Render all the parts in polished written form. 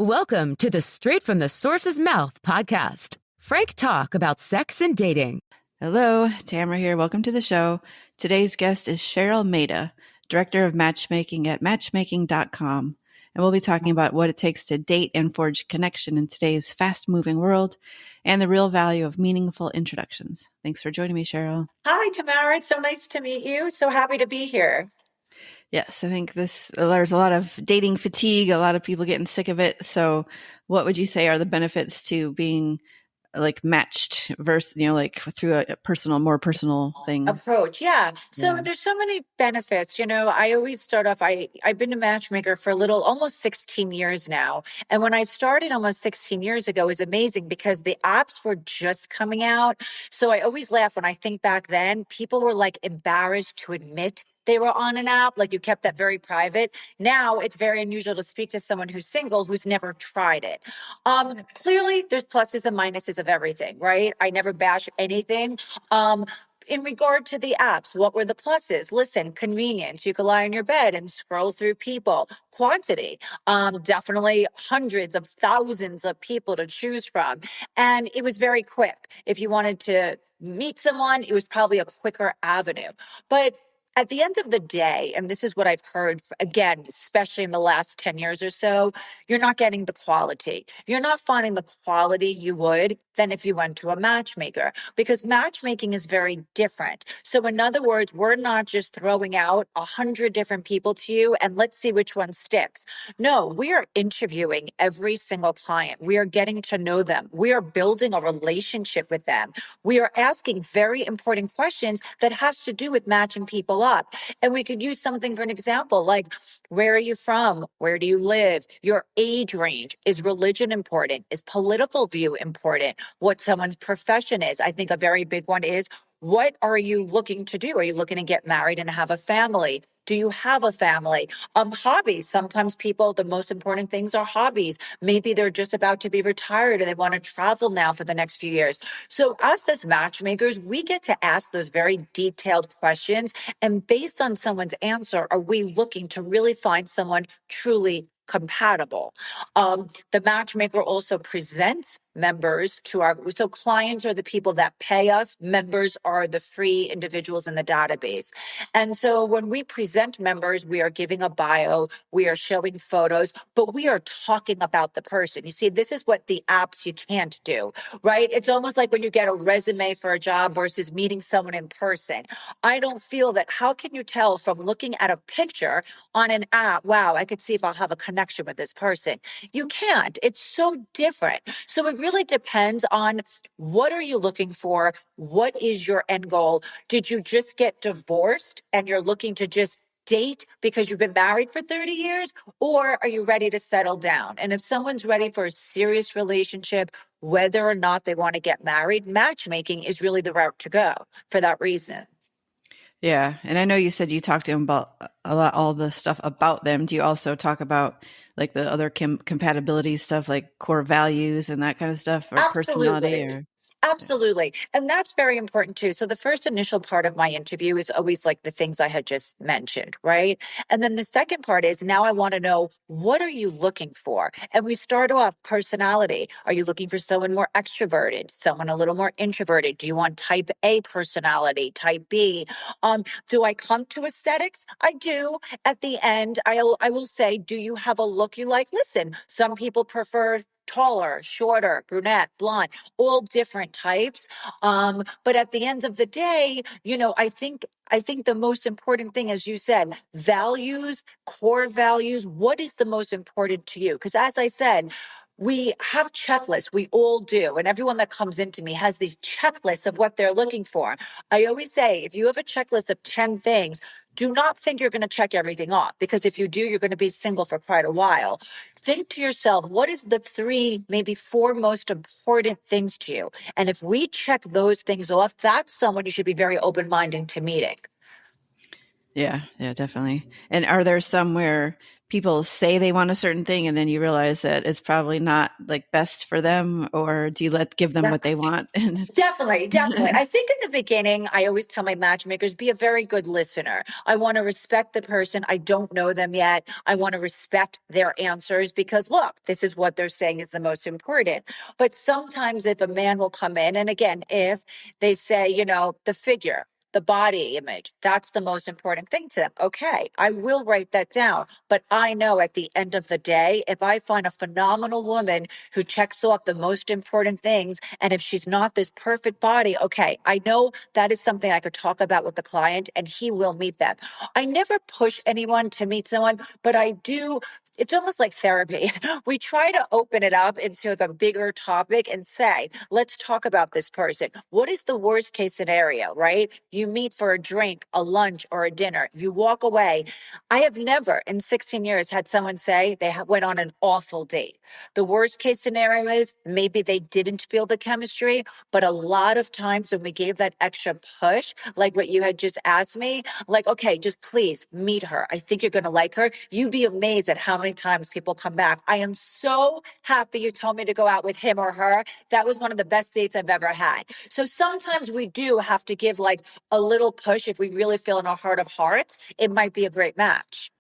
Welcome to the Straight from the Source's Mouth podcast. Frank talk about sex and dating. Hello, Tamara here. Welcome to the show. Today's guest is Cheryl Maida, Director of Matchmaking at matchmaking.com. And we'll be talking about what it takes to date and forge connection in today's fast-moving world and the real value of meaningful introductions. Thanks for joining me, Cheryl. Hi, Tamara. It's so nice to meet you. So happy to be here. Yes, I think there's a lot of dating fatigue, a lot of people getting sick of it. So what would you say are the benefits to being like matched versus, like through a more personal thing? Approach. Yeah. So there's so many benefits. I always start off, I've been a matchmaker for almost 16 years now. And when I started almost 16 years ago, it was amazing because the apps were just coming out. So I always laugh when I think back then, people were like embarrassed to admit they were on an app. Like you kept that very private. Now it's very unusual to speak to someone who's single, who's never tried it. Clearly there's pluses and minuses of everything, right? I never bash anything. In regard to the apps, what were the pluses? Listen, convenience. You could lie on your bed and scroll through people. Quantity. Definitely hundreds of thousands of people to choose from. And it was very quick. If you wanted to meet someone, it was probably a quicker avenue. But at the end of the day, and this is what I've heard, again, especially in the last 10 years or so, you're not getting the quality. You're not finding the quality you would than if you went to a matchmaker, because matchmaking is very different. So in other words, we're not just throwing out 100 different people to you and let's see which one sticks. No, we are interviewing every single client. We are getting to know them. We are building a relationship with them. We are asking very important questions that has to do with matching people up. And we could use something for an example, like where are you from? Where do you live? Your age range. Is religion important? Is political view important? What someone's profession is. I think a very big one is, what are you looking to do? Are you looking to get married and have a family? Do you have a family? Hobbies. Sometimes people, the most important things are hobbies. Maybe they're just about to be retired and they want to travel now for the next few years. So us as matchmakers, we get to ask those very detailed questions. And based on someone's answer, are we looking to really find someone truly compatible? The matchmaker also presents members to so clients are the people that pay us. Members are the free individuals in the database. And so when we present members, we are giving a bio, we are showing photos, but we are talking about the person. You see, this is what the apps you can't do, right? It's almost like when you get a resume for a job versus meeting someone in person. I don't feel that. How can you tell from looking at a picture on an app, wow, I could see if I'll have a connection with this person? You can't. It's so different. So it really depends on, what are you looking for? What is your end goal? Did you just get divorced and you're looking to just date because you've been married for 30 years? Or are you ready to settle down? And if someone's ready for a serious relationship, whether or not they want to get married, matchmaking is really the route to go for that reason. Yeah. And I know you said you talked to him about all the stuff about them. Do you also talk about like the other compatibility stuff, like core values and that kind of stuff, or personality? Absolutely. Absolutely. And that's very important too. So the first initial part of my interview is always like the things I had just mentioned, right? And then the second part is, now I want to know, what are you looking for? And we start off personality. Are you looking for someone more extroverted, someone a little more introverted? Do you want type A personality, type B? Do I come to aesthetics? I do. At the end, I will say, do you have a look you like? Listen, some people prefer taller, shorter, brunette, blonde, all different types. But at the end of the day, I think the most important thing, as you said, values, core values. What is the most important to you? Because as I said, we have checklists. We all do. And everyone that comes into me has these checklists of what they're looking for. I always say, if you have a checklist of 10 things, do not think you're going to check everything off, because if you do, you're going to be single for quite a while. Think to yourself, what is the 3, maybe 4 most important things to you? And if we check those things off, that's someone you should be very open-minded to meeting. Yeah, definitely. And are there some where people say they want a certain thing and then you realize that it's probably not like best for them, or do you give them what they want? Definitely, definitely. I think in the beginning, I always tell my matchmakers, be a very good listener. I want to respect the person. I don't know them yet. I want to respect their answers because look, this is what they're saying is the most important. But sometimes if a man will come in, and again, if they say, the figure, the body image, that's the most important thing to them. Okay, I will write that down. But I know at the end of the day, if I find a phenomenal woman who checks off the most important things, and if she's not this perfect body, okay, I know that is something I could talk about with the client and he will meet them. I never push anyone to meet someone, but I do. It's almost like therapy. We try to open it up into like a bigger topic and say, let's talk about this person. What is the worst case scenario, right? You meet for a drink, a lunch, or a dinner. You walk away. I have never in 16 years had someone say they went on an awful date. The worst case scenario is maybe they didn't feel the chemistry, but a lot of times when we gave that extra push, like what you had just asked me, like, okay, just please meet her. I think you're going to like her. You'd be amazed at how many times people come back. I am so happy you told me to go out with him or her. That was one of the best dates I've ever had. So sometimes we do have to give like a little push. If we really feel in our heart of hearts, it might be a great match.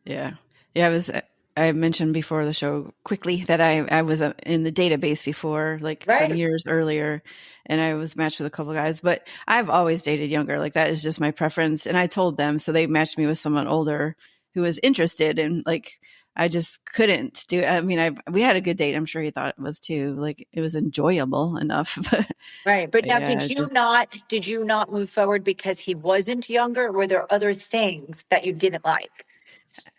Yeah. Yeah. I mentioned before the show quickly that I was in the database before, like from Right. years earlier, and I was matched with a couple of guys, but I've always dated younger. Like that is just my preference. And I told them, so they matched me with someone older who was interested, and like, I just couldn't do it. I mean, we had a good date. I'm sure he thought it was too. Like it was enjoyable enough. Right. But now, Yeah, did you not move forward because he wasn't younger? Or were there other things that you didn't like?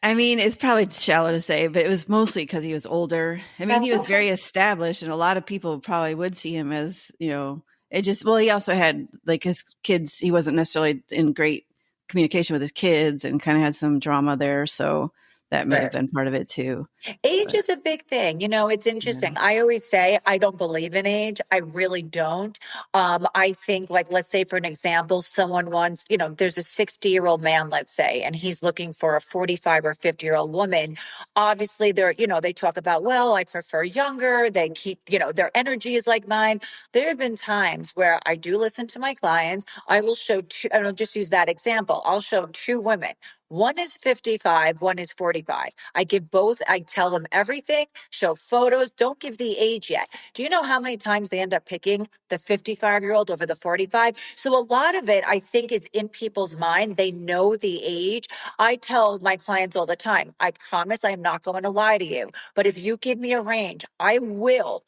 I mean, it's probably shallow to say, but it was mostly because he was older. I mean, That's he was okay. very established, and a lot of people probably would see him as, it just, well, he also had like his kids, he wasn't necessarily in great communication with his kids and kind of had some drama there. So that may have Right. been part of it too. Age But is a big thing. It's yeah. interesting. I always say I don't believe in age. I really don't. I think, like, let's say, for an example, someone wants, there's a 60-year-old man, let's say, and he's looking for a 45 or 50-year-old woman. Obviously, they talk about, well, I prefer younger. They keep, their energy is like mine. There have been times where I do listen to my clients. I will show two, and I'll just use that example. I'll show two women. One is 55, one is 45. I give both, I tell them everything, show photos, don't give the age yet. Do you know how many times they end up picking the 55-year-old over the 45? So a lot of it, I think, is in people's mind. They know the age. I tell my clients all the time, I promise I'm not going to lie to you. But if you give me a range, I will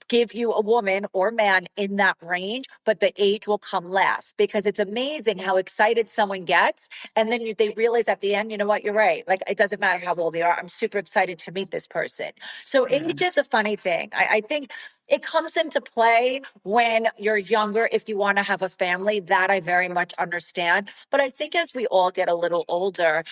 give you a woman or man in that range, but the age will come last because it's amazing how excited someone gets. And then they realize at the end, you know what, you're right. Like, it doesn't matter how old they are. I'm super excited to meet this person. So Yeah. age is a funny thing. I think it comes into play when you're younger, if you want to have a family, that I very much understand. But I think as we all get a little older,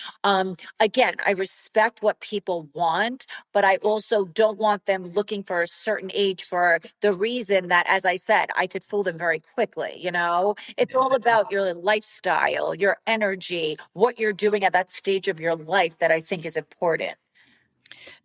again, I respect what people want, but I also don't want them looking for a certain age for the reason that, as I said, I could fool them very quickly. It's all about your lifestyle, your energy, what you're doing at that stage of your life that I think is important.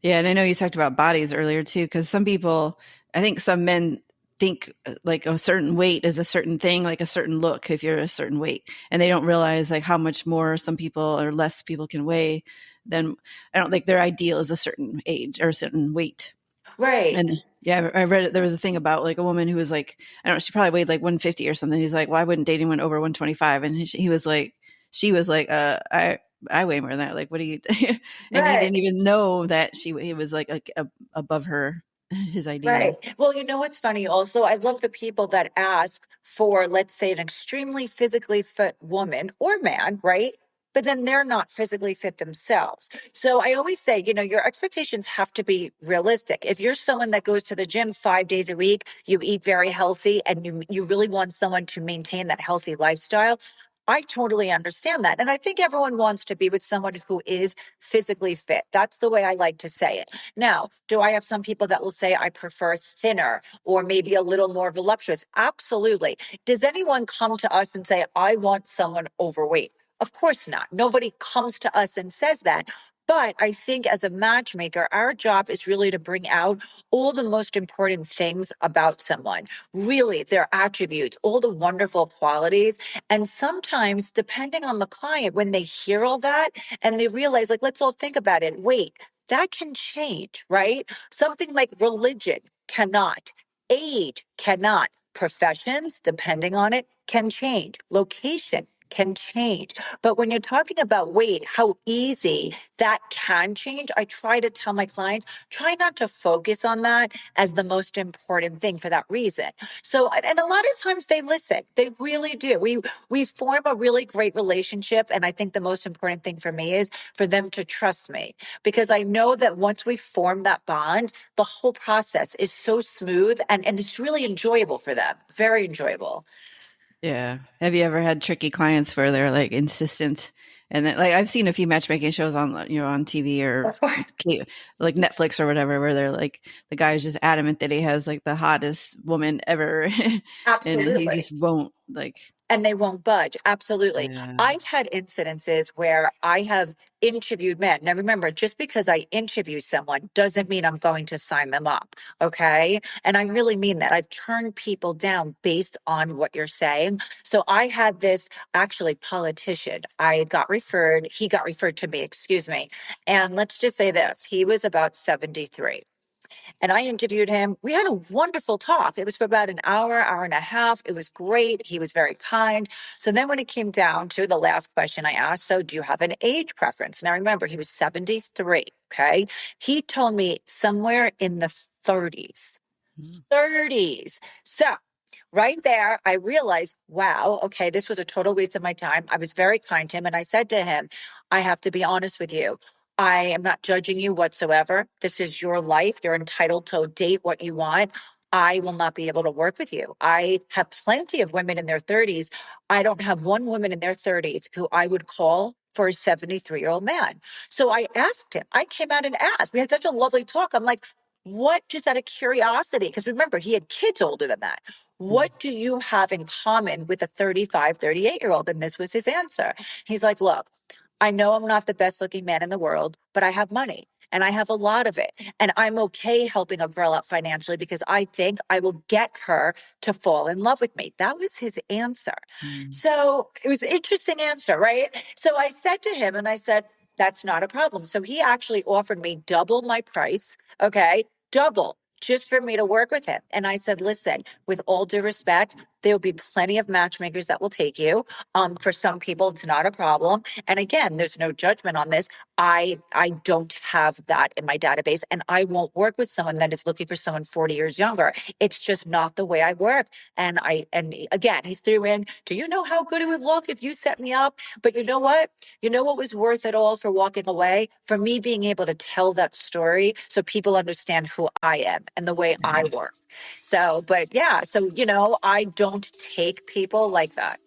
Yeah, and I know you talked about bodies earlier too, because some people, I think some men think like a certain weight is a certain thing, like a certain look if you're a certain weight, and they don't realize like how much more some people or less people can weigh than, I don't think their ideal is a certain age or a certain weight. Right. And yeah, I read it. There was a thing about like a woman who was like, I don't know, she probably weighed like 150 or something. He's like, well, I wouldn't date anyone over 125. And he was like, she was like, I weigh more than that. Like, what do you, and he Right. didn't even know that he was like above her, his Right. ideal. Well, what's funny also? I love the people that ask for, let's say, an extremely physically fit woman or man, right? But then they're not physically fit themselves. So I always say, your expectations have to be realistic. If you're someone that goes to the gym 5 days a week, you eat very healthy, and you really want someone to maintain that healthy lifestyle, I totally understand that. And I think everyone wants to be with someone who is physically fit. That's the way I like to say it. Now, do I have some people that will say I prefer thinner or maybe a little more voluptuous? Absolutely. Does anyone come to us and say, I want someone overweight? Of course not. Nobody comes to us and says that. But I think as a matchmaker, our job is really to bring out all the most important things about someone, really their attributes, all the wonderful qualities. And sometimes, depending on the client, when they hear all that and they realize, like, let's all think about it. Wait, that can change, right? Something like religion cannot, age cannot, professions, depending on it, can change, location can change. But when you're talking about weight, how easy that can change, I try to tell my clients, try not to focus on that as the most important thing for that reason. So, and a lot of times they listen, they really do. We form a really great relationship. And I think the most important thing for me is for them to trust me, because I know that once we form that bond, the whole process is so smooth and it's really enjoyable for them. Very enjoyable. Yeah. Have you ever had tricky clients where they're like insistent? And then, like, I've seen a few matchmaking shows on, on TV or like Netflix or whatever, where they're like, the guy's just adamant that he has like the hottest woman ever. And he Absolutely. just won't And they won't budge. Absolutely. Yeah. I've had incidences where I have interviewed men. Now, remember, just because I interview someone doesn't mean I'm going to sign them up. Okay. And I really mean that. I've turned people down based on what you're saying. So I had this actually politician. He got referred to me, excuse me. And let's just say this, he was about 73. And I interviewed him. We had a wonderful talk. It was for about an hour, hour and a half. It was great. He was very kind. So then when it came down to the last question I asked, so do you have an age preference? Now remember, he was 73. Okay. He told me somewhere in the 30s. 30s. So right there, I realized, wow, okay, this was a total waste of my time. I was very kind to him. And I said to him, I have to be honest with you. I am not judging you whatsoever. This is your life. You're entitled to date what you want. I will not be able to work with you. I have plenty of women in their 30s. I don't have one woman in their 30s who I would call for a 73-year-old man. So I asked him, I came out and asked. We had such a lovely talk. I'm like, what, just out of curiosity, because remember, he had kids older than that. What do you have in common with a 35, 38-year-old? And this was his answer. He's like, look, I know I'm not the best looking man in the world, but I have money and I have a lot of it. And I'm okay helping a girl out financially because I think I will get her to fall in love with me. That was his answer. So it was an interesting answer, right? So I said to him and I said, that's not a problem. So he actually offered me double my price. Okay. Double, just for me to work with him. And I said, listen, with all due respect, there will be plenty of matchmakers that will take you. For some people, it's not a problem. And again, there's no judgment on this. I don't have that in my database, and I won't work with someone that is looking for someone 40 years younger. It's just not the way I work. And again, he threw in, do you know how good it would look if you set me up? But you know what? You know what was worth it all for walking away? For me being able to tell that story so people understand who I am and the way I work. So, but yeah, so, I don't take people like that.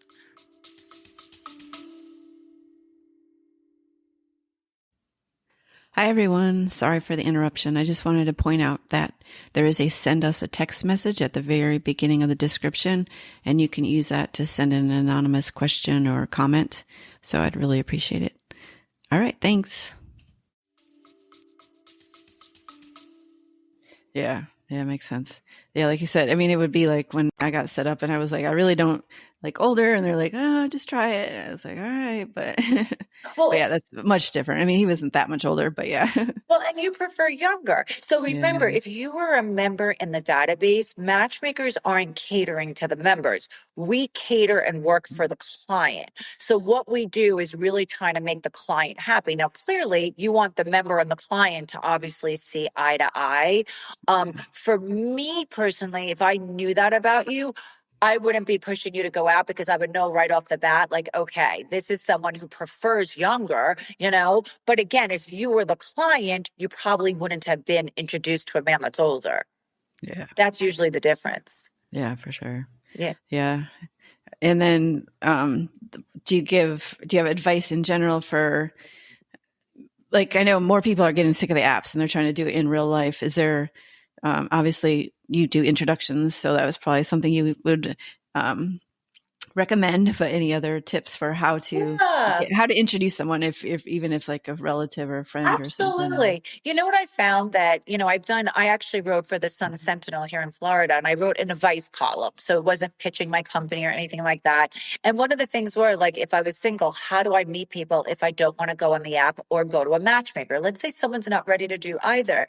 Hi, everyone. Sorry for the interruption. I just wanted to point out that there is a send us a text message at the very beginning of the description, and you can use that to send an anonymous question or comment. So I'd really appreciate it. All right. Thanks. Yeah. Yeah, it makes sense. Yeah, like you said, I mean, it would be like when I got set up and I was like, I really don't like older. And they're like, oh, just try it. And I was like, all right. But, Well, but yeah, that's much different. I mean, he wasn't that much older, but yeah. Well, and you prefer younger. So remember, if you were a member in the database, matchmakers aren't catering to the members. We cater and work for the client. So what we do is really trying to make the client happy. Now, clearly, you want the member and the client to obviously see eye to eye. For me personally, if I knew that about you, I wouldn't be pushing you to go out because I would know right off the bat, like, okay, this is someone who prefers younger, But again, if you were the client, you probably wouldn't have been introduced to a man that's older. Yeah. That's usually the difference. Yeah, for sure. Yeah. Yeah. And then do you have advice in general for, like, I know more people are getting sick of the apps and they're trying to do it in real life. Is there, obviously you do introductions, so that was probably something you would recommend, but any other tips for Yeah. how to introduce someone if even if like a relative or a friend or something. Absolutely. You know what I found that, I actually wrote for the Sun Sentinel here in Florida, and I wrote an advice column. So it wasn't pitching my company or anything like that. And one of the things were like, if I was single, how do I meet people if I don't want to go on the app or go to a matchmaker? Let's say someone's not ready to do either.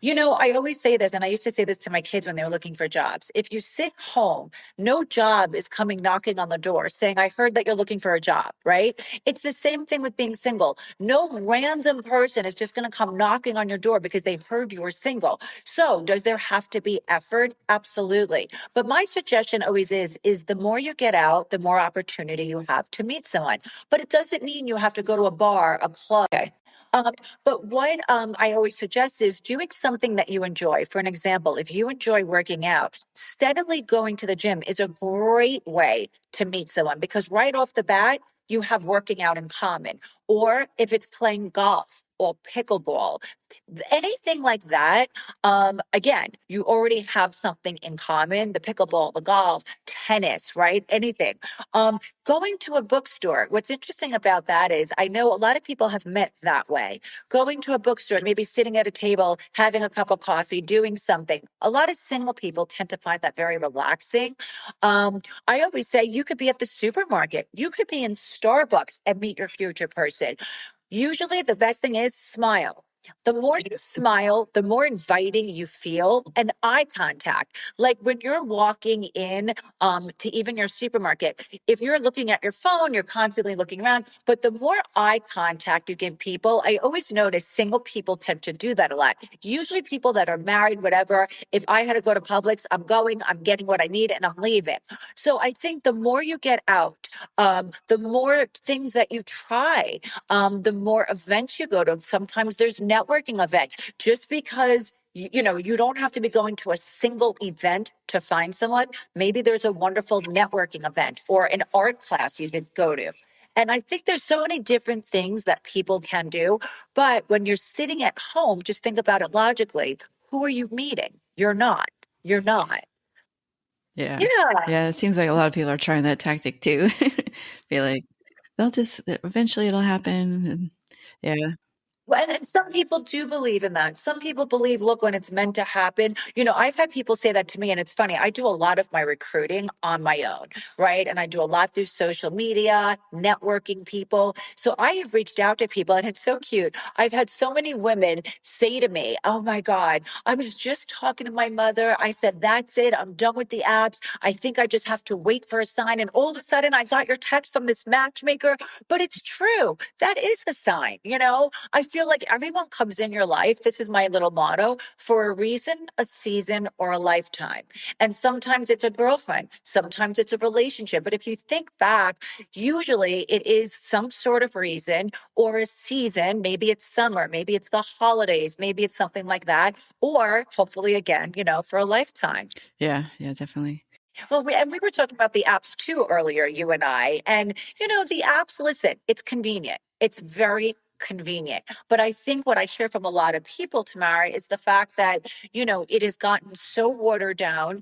I always say this, and I used to say this to my kids when they were looking for jobs. If you sit home, no job is coming knocking on the door saying, I heard that you're looking for a job, right? It's the same thing with being single. No random person is just going to come knocking on your door because they heard you were single. So does there have to be effort? Absolutely. But my suggestion always is the more you get out, the more opportunity you have to meet someone. But it doesn't mean you have to go to a bar, a club. Um, but what I always suggest is doing something that you enjoy. For an example, if you enjoy working out, steadily going to the gym is a great way to meet someone because right off the bat, you have working out in common. Or if it's playing golf or pickleball, anything like that, again, you already have something in common, the pickleball, the golf, tennis, right? Anything. Going to a bookstore. What's interesting about that is I know a lot of people have met that way. Going to a bookstore, maybe sitting at a table, having a cup of coffee, doing something. A lot of single people tend to find that very relaxing. I always say you could be at the supermarket. You could be in Starbucks and meet your future person. Usually the best thing is smile. The more you smile, the more inviting you feel, and eye contact. Like when you're walking in to even your supermarket, if you're looking at your phone, you're constantly looking around. But the more eye contact you give people, I always notice single people tend to do that a lot. Usually people that are married, whatever, if I had to go to Publix, I'm going, I'm getting what I need, and I'm leaving. So I think the more you get out, the more things that you try, the more events you go to. Sometimes there's networking events. Just because you don't have to be going to a single event to find someone. Maybe there's a wonderful networking event or an art class you could go to. And I think there's so many different things that people can do. But when you're sitting at home, just think about it logically. Who are you meeting? You're not. You're not. Yeah. Yeah. Yeah, it seems like a lot of people are trying that tactic too. Be like, they'll just eventually it'll happen. And yeah. Well, and some people do believe in that. Some people believe, look, when it's meant to happen, I've had people say that to me, and it's funny. I do a lot of my recruiting on my own, right? And I do a lot through social media, networking people. So I have reached out to people, and it's so cute. I've had so many women say to me, oh my God, I was just talking to my mother. I said, that's it. I'm done with the apps. I think I just have to wait for a sign. And all of a sudden, I got your text from this matchmaker. But it's true. That is a sign. I feel like everyone comes in your life. This is my little motto for a reason, a season, or a lifetime. And sometimes it's a girlfriend, sometimes it's a relationship. But if you think back, usually it is some sort of reason or a season. Maybe it's summer, maybe it's the holidays, maybe it's something like that. Or hopefully, again, for a lifetime. Yeah, yeah, definitely. Well, we were talking about the apps too earlier, you and I. And, the apps, listen, it's convenient. It's very convenient. But I think what I hear from a lot of people, Tamara, is the fact that, it has gotten so watered down.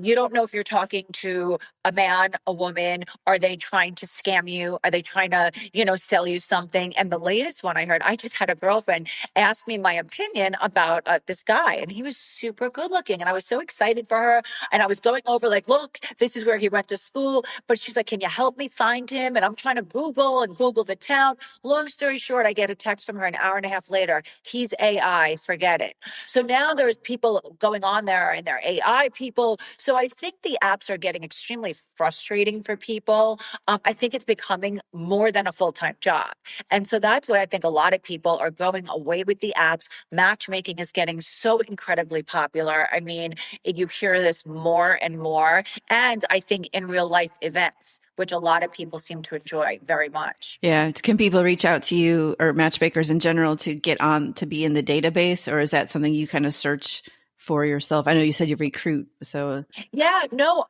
You don't know if you're talking to a man, a woman. Are they trying to scam you? Are they trying to, sell you something? And the latest one I heard, I just had a girlfriend ask me my opinion about this guy, and he was super good looking. And I was so excited for her. And I was going over like, look, this is where he went to school. But she's like, can you help me find him? And I'm trying to Google the town. Long story short, I get a text from her an hour and a half later. He's AI, forget it. So now there's people going on there and they're AI people. So I think the apps are getting extremely frustrating for people. I think it's becoming more than a full-time job. And so that's why I think a lot of people are going away with the apps. Matchmaking is getting so incredibly popular. I mean, you hear this more and more. And I think in real life events, which a lot of people seem to enjoy very much. Yeah. Can people reach out to you or matchmakers in general to get on to be in the database, or is that something you kind of search for yourself? I know you said you recruit, so Yeah, no,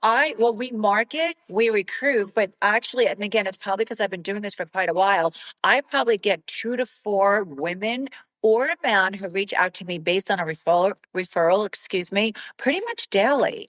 we market, we recruit, but actually, and again, it's probably because I've been doing this for quite a while. I probably get 2 to 4 women or a man who reach out to me based on a referral, excuse me, pretty much daily,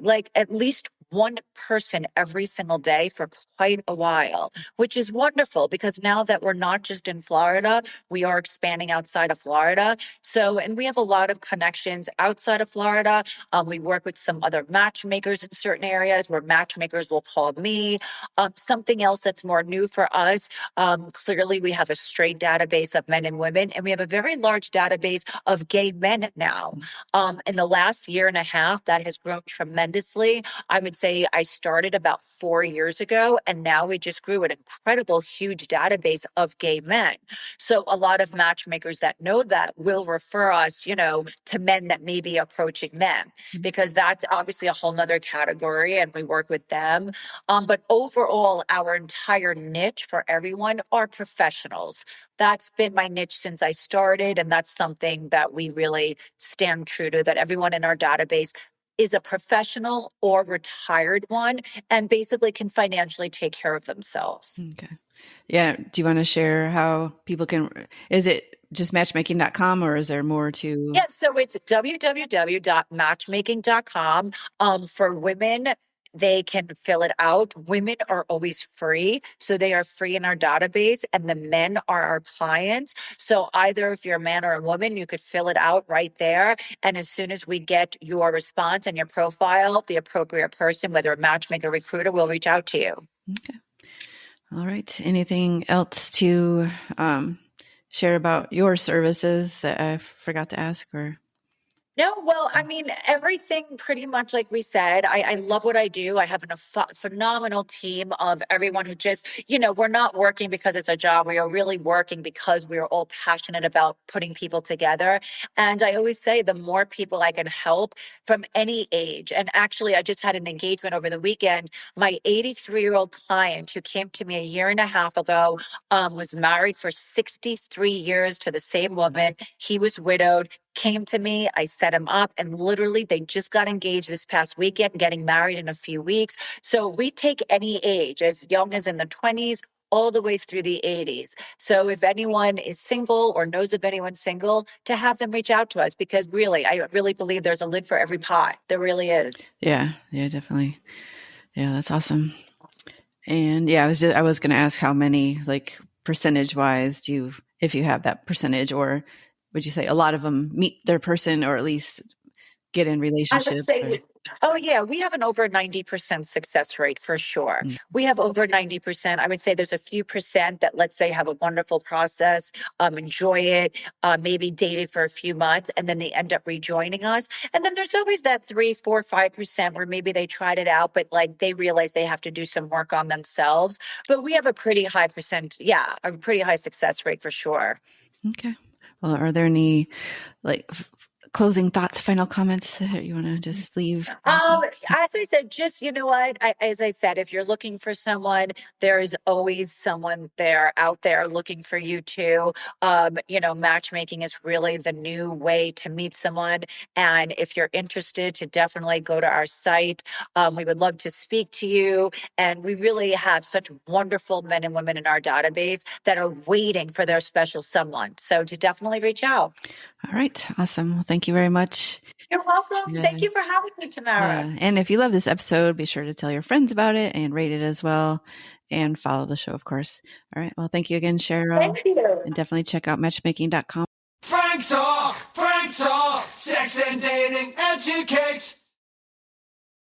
like at least one person every single day for quite a while, which is wonderful because now that we're not just in Florida, we are expanding outside of Florida. So, and we have a lot of connections outside of Florida. We work with some other matchmakers in certain areas where matchmakers will call me. Something else that's more new for us, clearly we have a straight database of men and women, and we have a very large database of gay men now. In the last year and a half, that has grown tremendously. I would say I started about 4 years ago, and now we just grew an incredible, huge database of gay men. So a lot of matchmakers that know that will refer us, to men that may be approaching them, because that's obviously a whole nother category, and we work with them. But overall, our entire niche for everyone are professionals. That's been my niche since I started, and that's something that we really stand true to, that everyone in our database is a professional or retired one and basically can financially take care of themselves. Okay. Yeah. Do you want to share how people is it just matchmaking.com or is there more to? Yeah, so it's www.matchmaking.com. For women, they can fill it out. Women are always free. So they are free in our database, and the men are our clients. So either if you're a man or a woman, you could fill it out right there. And as soon as we get your response and your profile, the appropriate person, whether a matchmaker or recruiter, will reach out to you. Okay. All right. Anything else to share about your services that I forgot to ask or? No, well, I mean, everything pretty much like we said. I love what I do. I have a phenomenal team of everyone who just, we're not working because it's a job. We are really working because we are all passionate about putting people together. And I always say the more people I can help from any age. And actually, I just had an engagement over the weekend. My 83-year-old client who came to me a year and a half ago was married for 63 years to the same woman. He was widowed. Came to me, I set him up, and literally they just got engaged this past weekend, getting married in a few weeks. So we take any age, as young as in the 20s, all the way through the 80s. So if anyone is single or knows of anyone single, to have them reach out to us, because really, I really believe there's a lid for every pot. There really is. Yeah, definitely. Yeah, that's awesome. And yeah, I was going to ask how many, like percentage wise, if you have that percentage, or would you say a lot of them meet their person or at least get in relationships? I would say, we have an over 90% success rate for sure. Mm. We have over 90%. I would say there's a few percent that, let's say, have a wonderful process, enjoy it, maybe dated for a few months, and then they end up rejoining us. And then there's always that 3, 4, 5% where maybe they tried it out, but like they realize they have to do some work on themselves. But we have a pretty high a pretty high success rate for sure. Okay. Well, are there any closing thoughts, final comments that you want to just leave? As I said, just, as I said, if you're looking for someone, there is always someone out there looking for you too. Matchmaking is really the new way to meet someone. And if you're interested, to definitely go to our site. We would love to speak to you. And we really have such wonderful men and women in our database that are waiting for their special someone. So to definitely reach out. All right. Awesome. Well, thank you very much. You're welcome. Yeah. Thank you for having me, Tamara. Yeah. And if you love this episode, be sure to tell your friends about it and rate it as well, and follow the show, of course. All right. Well, thank you again, Cheryl. Thank you. And definitely check out matchmaking.com. Frank Talk, sex and dating educates.